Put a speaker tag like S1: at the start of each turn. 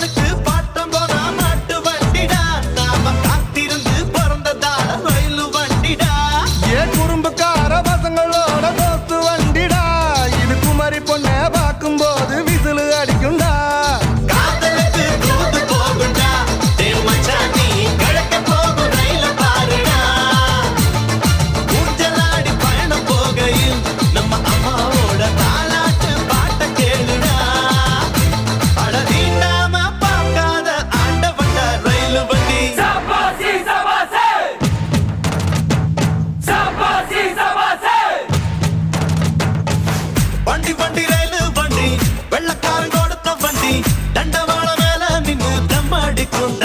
S1: காதலுக்கு பாட்டம் போனா மாட்டு வண்டிடா நாம காத்திருந்து பிறந்ததால ரயிலு வண்டிடா
S2: ஏன் குறும்புக்கார பசங்களோட தோத்து வண்டிடா இது குமரி பொண்ண பார்க்கும்போது விசிலு அடிக்கும்டா
S1: காதலுக்கு தூது போகுண்டா தேவ் மச்சான் நீ கிழக்க போகும் ரயில பாருடா ஊஞ்சலாடி பயணம் போகையில் நம்ம அம்மாவோட தாலாட்டு பாட்ட கேளுடா அட தீண்டாம பார்க்காத ஆண்டவன்டா ரயிலு வண்டி
S3: Sabasi, sabasi! Sabasi, sabasi!
S1: வண்டி வண்டி ரயிலு வண்டி வெள்ளக்காரன் கொடுத்த வண்டி தண்டவாள மேல நின்னு தம்மடிக்கும்